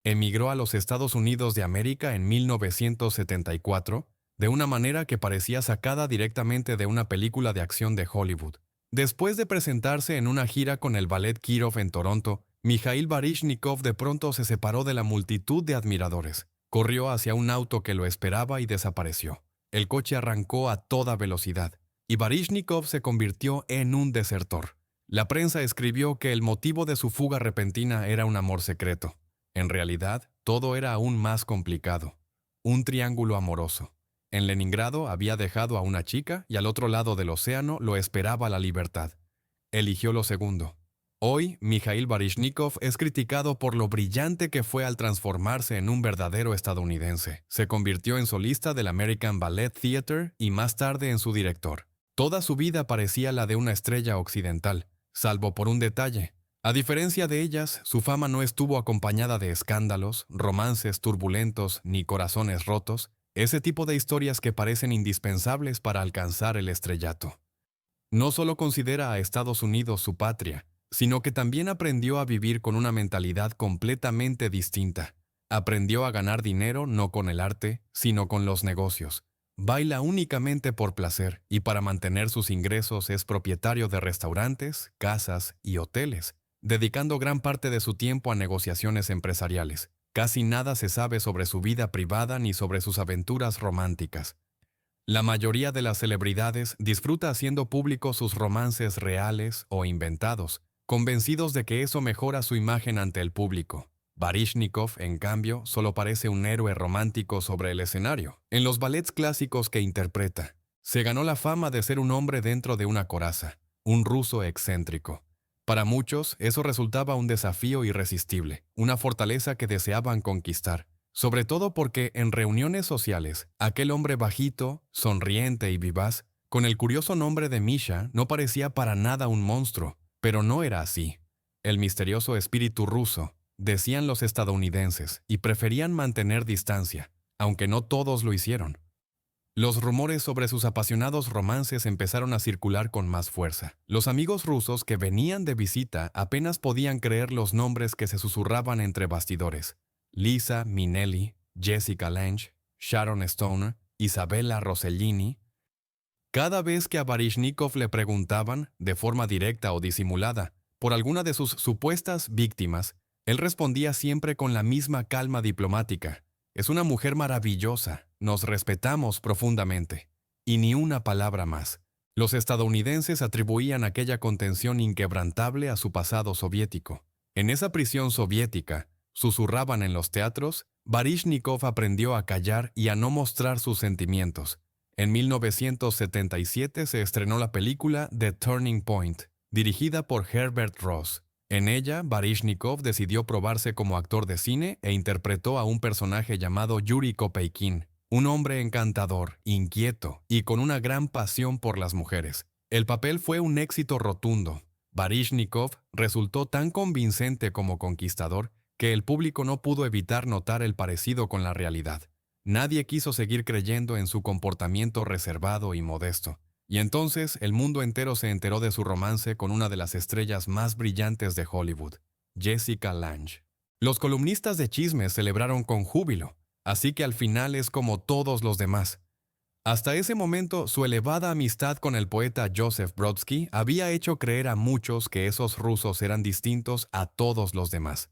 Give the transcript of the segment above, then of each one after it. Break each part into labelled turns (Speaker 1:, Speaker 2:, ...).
Speaker 1: Emigró a los Estados Unidos de América en 1974, de una manera que parecía sacada directamente de una película de acción de Hollywood. Después de presentarse en una gira con el Ballet Kirov en Toronto, Mikhail Baryshnikov de pronto se separó de la multitud de admiradores. Corrió hacia un auto que lo esperaba y desapareció. El coche arrancó a toda velocidad, y Baryshnikov se convirtió en un desertor. La prensa escribió que el motivo de su fuga repentina era un amor secreto. En realidad, todo era aún más complicado. Un triángulo amoroso. En Leningrado había dejado a una chica y al otro lado del océano lo esperaba la libertad. Eligió lo segundo. Hoy, Mikhail Baryshnikov es criticado por lo brillante que fue al transformarse en un verdadero estadounidense. Se convirtió en solista del American Ballet Theatre y más tarde en su director. Toda su vida parecía la de una estrella occidental, salvo por un detalle. A diferencia de ellas, su fama no estuvo acompañada de escándalos, romances turbulentos ni corazones rotos, ese tipo de historias que parecen indispensables para alcanzar el estrellato. No solo considera a Estados Unidos su patria, sino que también aprendió a vivir con una mentalidad completamente distinta. Aprendió a ganar dinero no con el arte, sino con los negocios. Baila únicamente por placer y para mantener sus ingresos es propietario de restaurantes, casas y hoteles, dedicando gran parte de su tiempo a negociaciones empresariales. Casi nada se sabe sobre su vida privada ni sobre sus aventuras románticas. La mayoría de las celebridades disfruta haciendo públicos sus romances reales o inventados, convencidos de que eso mejora su imagen ante el público. Baryshnikov, en cambio, solo parece un héroe romántico sobre el escenario. En los ballets clásicos que interpreta, se ganó la fama de ser un hombre dentro de una coraza, un ruso excéntrico. Para muchos, eso resultaba un desafío irresistible, una fortaleza que deseaban conquistar. Sobre todo porque en reuniones sociales, aquel hombre bajito, sonriente y vivaz, con el curioso nombre de Misha, no parecía para nada un monstruo, pero no era así. El misterioso espíritu ruso, decían los estadounidenses, y preferían mantener distancia, aunque no todos lo hicieron. Los rumores sobre sus apasionados romances empezaron a circular con más fuerza. Los amigos rusos que venían de visita apenas podían creer los nombres que se susurraban entre bastidores. Lisa Minnelli, Jessica Lange, Sharon Stone, Isabella Rossellini. Cada vez que a Baryshnikov le preguntaban, de forma directa o disimulada, por alguna de sus supuestas víctimas, él respondía siempre con la misma calma diplomática. Es una mujer maravillosa, nos respetamos profundamente. Y ni una palabra más. Los estadounidenses atribuían aquella contención inquebrantable a su pasado soviético. En esa prisión soviética, susurraban en los teatros, Baryshnikov aprendió a callar y a no mostrar sus sentimientos. En 1977 se estrenó la película The Turning Point, dirigida por Herbert Ross. En ella, Baryshnikov decidió probarse como actor de cine e interpretó a un personaje llamado Yuri Kopeikin, un hombre encantador, inquieto y con una gran pasión por las mujeres. El papel fue un éxito rotundo. Baryshnikov resultó tan convincente como conquistador que el público no pudo evitar notar el parecido con la realidad. Nadie quiso seguir creyendo en su comportamiento reservado y modesto. Y entonces el mundo entero se enteró de su romance con una de las estrellas más brillantes de Hollywood, Jessica Lange. Los columnistas de chismes celebraron con júbilo, así que al final es como todos los demás. Hasta ese momento, su elevada amistad con el poeta Joseph Brodsky había hecho creer a muchos que esos rusos eran distintos a todos los demás.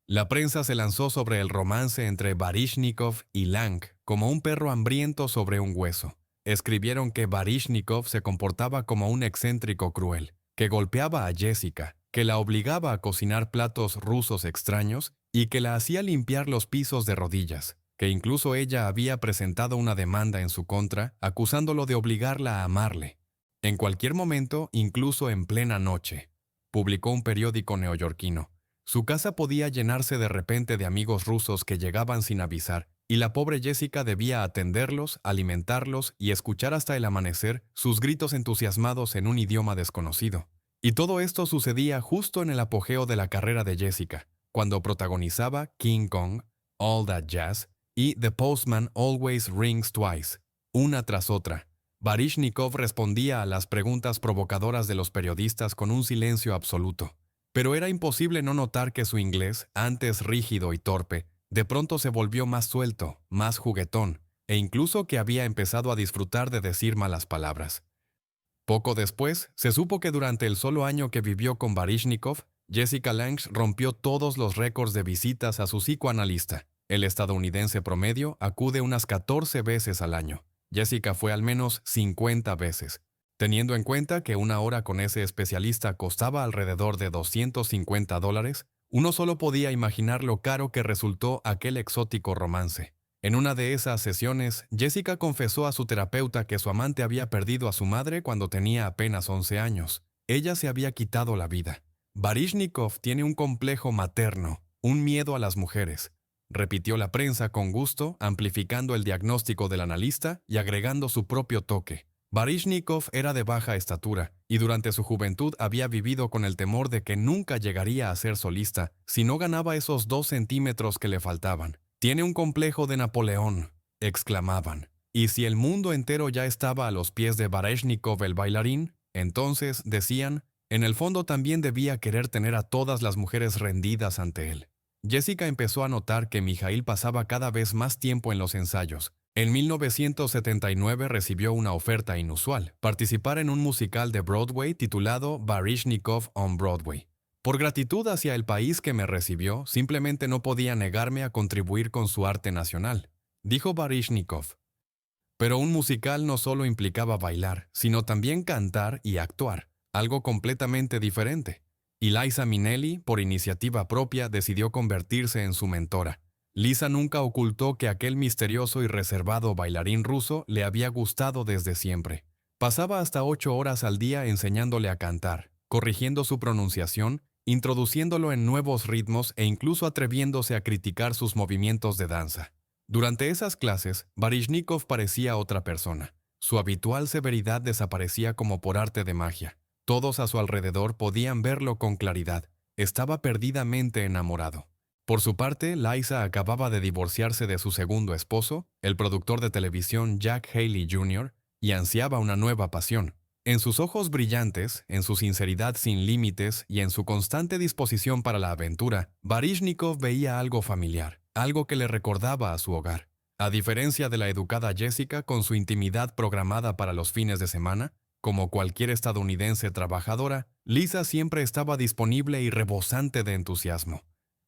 Speaker 1: La prensa se lanzó sobre el romance entre Baryshnikov y Lange como un perro hambriento sobre un hueso. Escribieron que Baryshnikov se comportaba como un excéntrico cruel, que golpeaba a Jessica, que la obligaba a cocinar platos rusos extraños y que la hacía limpiar los pisos de rodillas, que incluso ella había presentado una demanda en su contra, acusándolo de obligarla a amarle. En cualquier momento, incluso en plena noche, publicó un periódico neoyorquino. Su casa podía llenarse de repente de amigos rusos que llegaban sin avisar, y la pobre Jessica debía atenderlos, alimentarlos y escuchar hasta el amanecer sus gritos entusiasmados en un idioma desconocido. Y todo esto sucedía justo en el apogeo de la carrera de Jessica, cuando protagonizaba King Kong, All That Jazz y The Postman Always Rings Twice, una tras otra. Baryshnikov respondía a las preguntas provocadoras de los periodistas con un silencio absoluto. Pero era imposible no notar que su inglés, antes rígido y torpe, de pronto se volvió más suelto, más juguetón, e incluso que había empezado a disfrutar de decir malas palabras. Poco después, se supo que durante el solo año que vivió con Baryshnikov, Jessica Lange rompió todos los récords de visitas a su psicoanalista. El estadounidense promedio acude unas 14 veces al año. Jessica fue al menos 50 veces. Teniendo en cuenta que una hora con ese especialista costaba alrededor de $250, uno solo podía imaginar lo caro que resultó aquel exótico romance. En una de esas sesiones, Jessica confesó a su terapeuta que su amante había perdido a su madre cuando tenía apenas 11 años. Ella se había quitado la vida. Baryshnikov tiene un complejo materno, un miedo a las mujeres, repitió la prensa con gusto, amplificando el diagnóstico del analista y agregando su propio toque. Baryshnikov era de baja estatura y durante su juventud había vivido con el temor de que nunca llegaría a ser solista si no ganaba esos 2 centímetros que le faltaban. «Tiene un complejo de Napoleón», exclamaban. Y si el mundo entero ya estaba a los pies de Baryshnikov el bailarín, entonces, decían, en el fondo también debía querer tener a todas las mujeres rendidas ante él. Jessica empezó a notar que Mijail pasaba cada vez más tiempo en los ensayos. En 1979 recibió una oferta inusual, participar en un musical de Broadway titulado Baryshnikov on Broadway. Por gratitud hacia el país que me recibió, simplemente no podía negarme a contribuir con su arte nacional, dijo Baryshnikov. Pero un musical no solo implicaba bailar, sino también cantar y actuar, algo completamente diferente. Y Liza Minnelli, por iniciativa propia, decidió convertirse en su mentora. Liza nunca ocultó que aquel misterioso y reservado bailarín ruso le había gustado desde siempre. Pasaba hasta 8 horas al día enseñándole a cantar, corrigiendo su pronunciación, introduciéndolo en nuevos ritmos e incluso atreviéndose a criticar sus movimientos de danza. Durante esas clases, Baryshnikov parecía otra persona. Su habitual severidad desaparecía como por arte de magia. Todos a su alrededor podían verlo con claridad. Estaba perdidamente enamorado. Por su parte, Liza acababa de divorciarse de su segundo esposo, el productor de televisión Jack Haley Jr., y ansiaba una nueva pasión. En sus ojos brillantes, en su sinceridad sin límites y en su constante disposición para la aventura, Baryshnikov veía algo familiar, algo que le recordaba a su hogar. A diferencia de la educada Jessica con su intimidad programada para los fines de semana, como cualquier estadounidense trabajadora, Liza siempre estaba disponible y rebosante de entusiasmo.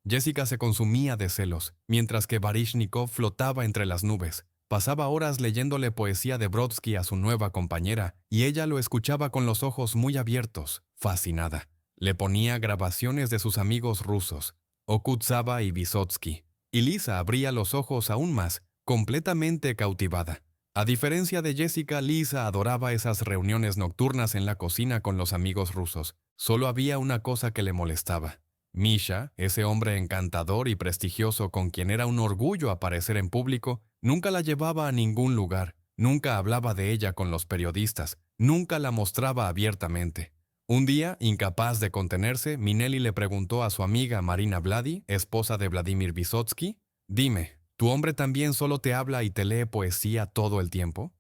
Speaker 1: Jessica se consumía de celos, mientras que Baryshnikov flotaba entre las nubes. Pasaba horas leyéndole poesía de Brodsky a su nueva compañera, y ella lo escuchaba con los ojos muy abiertos, fascinada. Le ponía grabaciones de sus amigos rusos, Okutsava y Vysotsky, y Liza abría los ojos aún más, completamente cautivada. A diferencia de Jessica, Liza adoraba esas reuniones nocturnas en la cocina con los amigos rusos. Solo había una cosa que le molestaba. Misha, ese hombre encantador y prestigioso con quien era un orgullo aparecer en público, nunca la llevaba a ningún lugar, nunca hablaba de ella con los periodistas, nunca la mostraba abiertamente. Un día, incapaz de contenerse, Minnelli le preguntó a su amiga Marina Vladi, esposa de Vladimir Vysotsky, «Dime, ¿tu hombre también solo te habla y te lee poesía todo el tiempo?»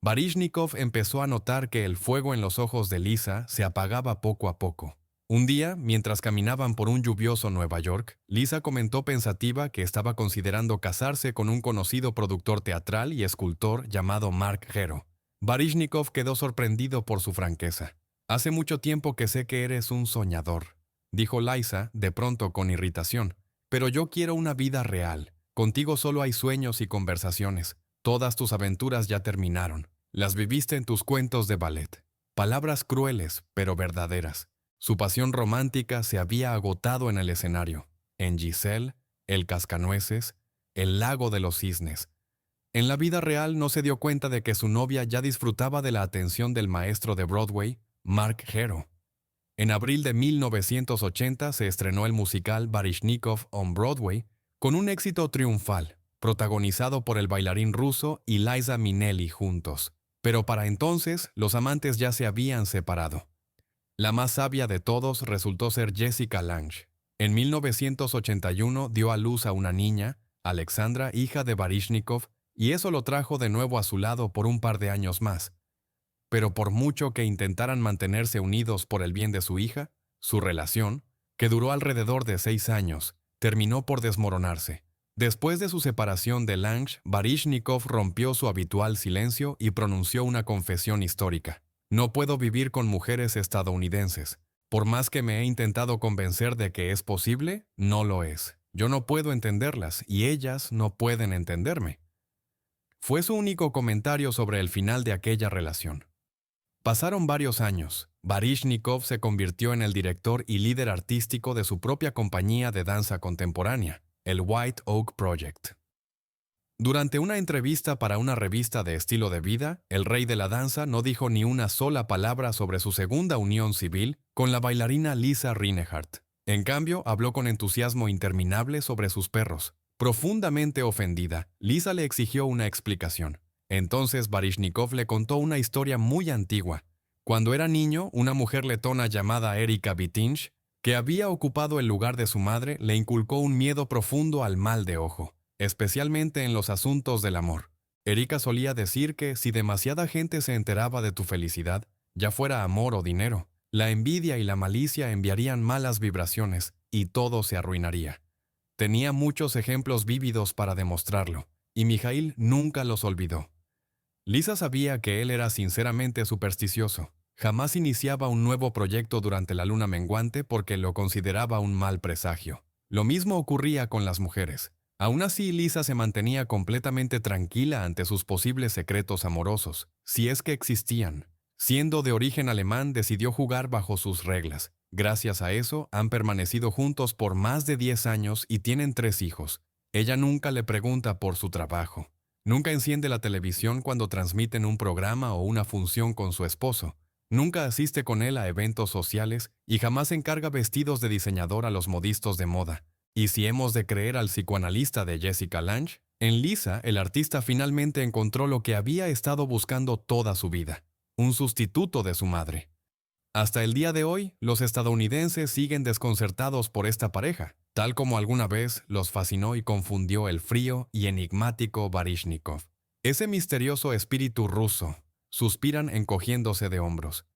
Speaker 1: Baryshnikov empezó a notar que el fuego en los ojos de Liza se apagaba poco a poco. Un día, mientras caminaban por un lluvioso Nueva York, Liza comentó pensativa que estaba considerando casarse con un conocido productor teatral y escultor llamado Mark Gero. Baryshnikov quedó sorprendido por su franqueza. «Hace mucho tiempo que sé que eres un soñador», dijo Liza, de pronto con irritación. «Pero yo quiero una vida real. Contigo solo hay sueños y conversaciones. Todas tus aventuras ya terminaron. Las viviste en tus cuentos de ballet. Palabras crueles, pero verdaderas». Su pasión romántica se había agotado en el escenario, en Giselle, el Cascanueces, el Lago de los Cisnes. En la vida real no se dio cuenta de que su novia ya disfrutaba de la atención del maestro de Broadway, Mark Gero. En abril de 1980 se estrenó el musical Baryshnikov on Broadway, con un éxito triunfal, protagonizado por el bailarín ruso y Liza Minnelli juntos. Pero para entonces, los amantes ya se habían separado. La más sabia de todos resultó ser Jessica Lange. En 1981 dio a luz a una niña, Alexandra, hija de Baryshnikov, y eso lo trajo de nuevo a su lado por un par de años más. Pero por mucho que intentaran mantenerse unidos por el bien de su hija, Su relación, que duró alrededor de 6 años, terminó por desmoronarse. Después de su separación de Lange, Baryshnikov rompió su habitual silencio y pronunció una confesión histórica. No puedo vivir con mujeres estadounidenses. Por más que me he intentado convencer de que es posible, no lo es. Yo no puedo entenderlas y ellas no pueden entenderme. Fue su único comentario sobre el final de aquella relación. Pasaron varios años. Baryshnikov se convirtió en el director y líder artístico de su propia compañía de danza contemporánea, el White Oak Project. Durante una entrevista para una revista de estilo de vida, el rey de la danza no dijo ni una sola palabra sobre su segunda unión civil con la bailarina Lisa Rinehart. En cambio, habló con entusiasmo interminable sobre sus perros. Profundamente ofendida, Lisa le exigió una explicación. Entonces Baryshnikov le contó una historia muy antigua. Cuando era niño, una mujer letona llamada Erika Bitinch, que había ocupado el lugar de su madre, le inculcó un miedo profundo al mal de ojo, especialmente en los asuntos del amor. Erika solía decir que si demasiada gente se enteraba de tu felicidad, ya fuera amor o dinero, la envidia y la malicia enviarían malas vibraciones y todo se arruinaría. Tenía muchos ejemplos vívidos para demostrarlo, y Mijail nunca los olvidó. Lisa sabía que él era sinceramente supersticioso. Jamás iniciaba un nuevo proyecto durante la luna menguante porque lo consideraba un mal presagio. Lo mismo ocurría con las mujeres. Aún así, Lisa se mantenía completamente tranquila ante sus posibles secretos amorosos, si es que existían. Siendo de origen alemán, decidió jugar bajo sus reglas. Gracias a eso, han permanecido juntos por más de 10 años y tienen 3 hijos. Ella nunca le pregunta por su trabajo. Nunca enciende la televisión cuando transmiten un programa o una función con su esposo. Nunca asiste con él a eventos sociales y jamás encarga vestidos de diseñador a los modistas de moda. Y si hemos de creer al psicoanalista de Jessica Lange, en Lisa el artista finalmente encontró lo que había estado buscando toda su vida, un sustituto de su madre. Hasta el día de hoy, los estadounidenses siguen desconcertados por esta pareja, tal como alguna vez los fascinó y confundió el frío y enigmático Baryshnikov. Ese misterioso espíritu ruso, suspiran encogiéndose de hombros.